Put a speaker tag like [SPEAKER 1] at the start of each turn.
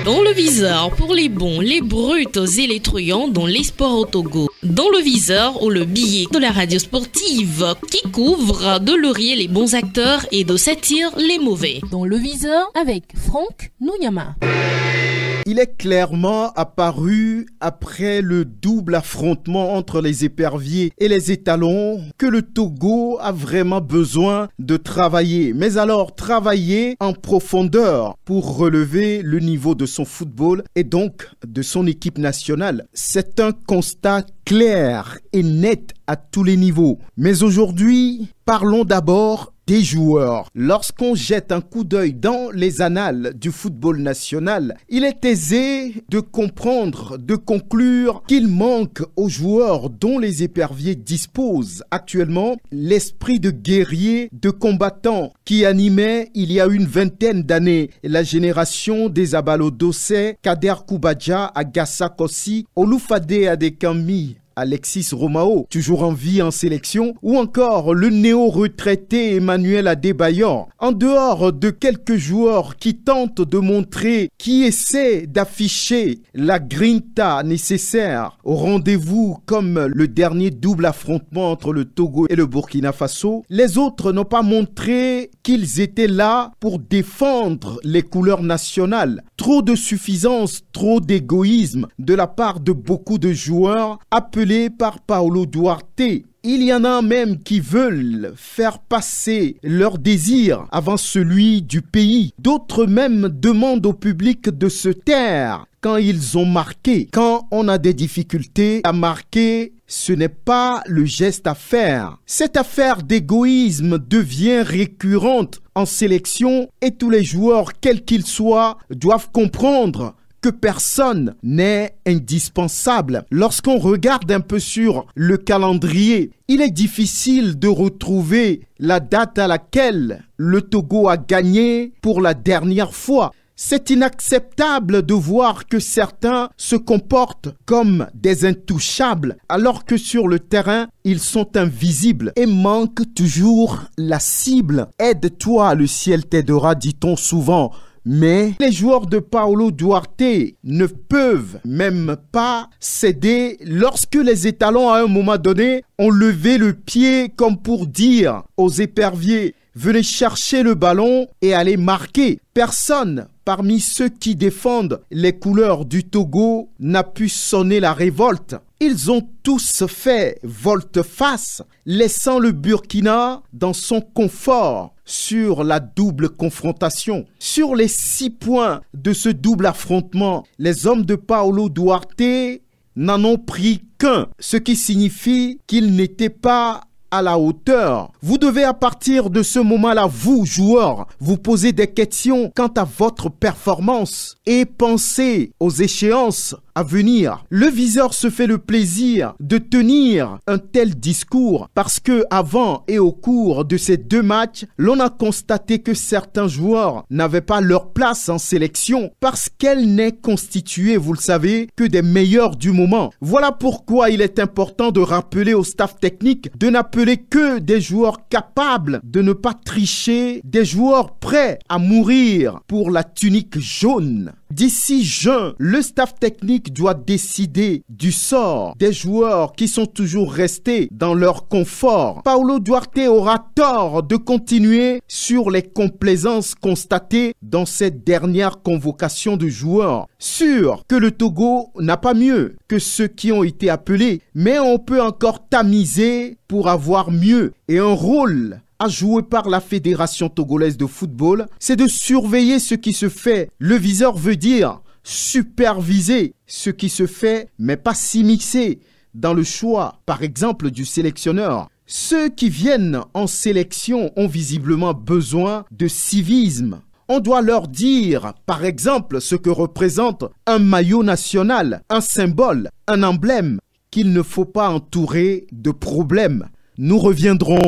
[SPEAKER 1] Dans le viseur pour les bons, les brutes et les truands dans les sports au Togo. Dans le viseur ou le billet de la radio sportive qui couvre de laurier les bons acteurs et de satire les mauvais.
[SPEAKER 2] Dans le viseur avec Franck Nouyama.
[SPEAKER 3] Il est clairement apparu après le double affrontement entre les éperviers et les étalons que le Togo a vraiment besoin de travailler. Mais alors travailler en profondeur pour relever le niveau de son football et donc de son équipe nationale. C'est un constat clair et net à tous les niveaux. Mais aujourd'hui, parlons d'abord des joueurs. Lorsqu'on jette un coup d'œil dans les annales du football national, il est aisé de comprendre, de conclure qu'il manque aux joueurs dont les éperviers disposent actuellement l'esprit de guerrier, de combattant qui animait il y a une vingtaine d'années la génération des Abalo Dossé, Kader Koubadja, Agassa Kossi, Olufade Adekami, Alexis Romao, toujours en vie en sélection, ou encore le néo-retraité Emmanuel Adebayor. En dehors de quelques joueurs qui tentent de montrer, qui essaient d'afficher la grinta nécessaire au rendez-vous comme le dernier double affrontement entre le Togo et le Burkina Faso, les autres n'ont pas montré qu'ils étaient là pour défendre les couleurs nationales. Trop de suffisance, trop d'égoïsme de la part de beaucoup de joueurs appelés par Paulo Duarte. Il y en a même qui veulent faire passer leur désir avant celui du pays. D'autres même demandent au public de se taire quand ils ont marqué. Quand on a des difficultés à marquer, ce n'est pas le geste à faire. Cette affaire d'égoïsme devient récurrente en sélection et tous les joueurs, quels qu'ils soient, doivent comprendre que personne n'est indispensable. Lorsqu'on regarde un peu sur le calendrier, il est difficile de retrouver la date à laquelle le Togo a gagné pour la dernière fois. C'est inacceptable de voir que certains se comportent comme des intouchables alors que sur le terrain, ils sont invisibles et manquent toujours la cible. Aide-toi, le ciel t'aidera, dit-on souvent. Mais les joueurs de Paulo Duarte ne peuvent même pas céder lorsque les étalons à un moment donné ont levé le pied comme pour dire aux éperviers « Venez chercher le ballon et allez marquer ». Personne parmi ceux qui défendent les couleurs du Togo n'a pu sonner la révolte. Ils ont tous fait volte-face, laissant le Burkina dans son confort sur la double confrontation. Sur les 6 points de ce double affrontement, les hommes de Paulo Duarte n'en ont pris qu'un, ce qui signifie qu'ils n'étaient pas à la hauteur. Vous devez à partir de ce moment-là, vous joueurs, vous poser des questions quant à votre performance et penser aux échéances à venir. Le viseur se fait le plaisir de tenir un tel discours parce que avant et au cours de ces 2 matchs, l'on a constaté que certains joueurs n'avaient pas leur place en sélection parce qu'elle n'est constituée, vous le savez, que des meilleurs du moment. Voilà pourquoi il est important de rappeler au staff technique de n'appeler que des joueurs capables de ne pas tricher, des joueurs prêts à mourir pour la tunique jaune. D'ici juin, le staff technique doit décider du sort des joueurs qui sont toujours restés dans leur confort. Paulo Duarte aura tort de continuer sur les complaisances constatées dans cette dernière convocation de joueurs. Sûr que le Togo n'a pas mieux que ceux qui ont été appelés, mais on peut encore tamiser pour avoir mieux et un rôle à jouer par la Fédération togolaise de football, c'est de surveiller ce qui se fait. Le viseur veut dire superviser ce qui se fait, mais pas s'immiscer dans le choix, par exemple, du sélectionneur. Ceux qui viennent en sélection ont visiblement besoin de civisme. On doit leur dire, par exemple, ce que représente un maillot national, un symbole, un emblème, qu'il ne faut pas entourer de problèmes. Nous reviendrons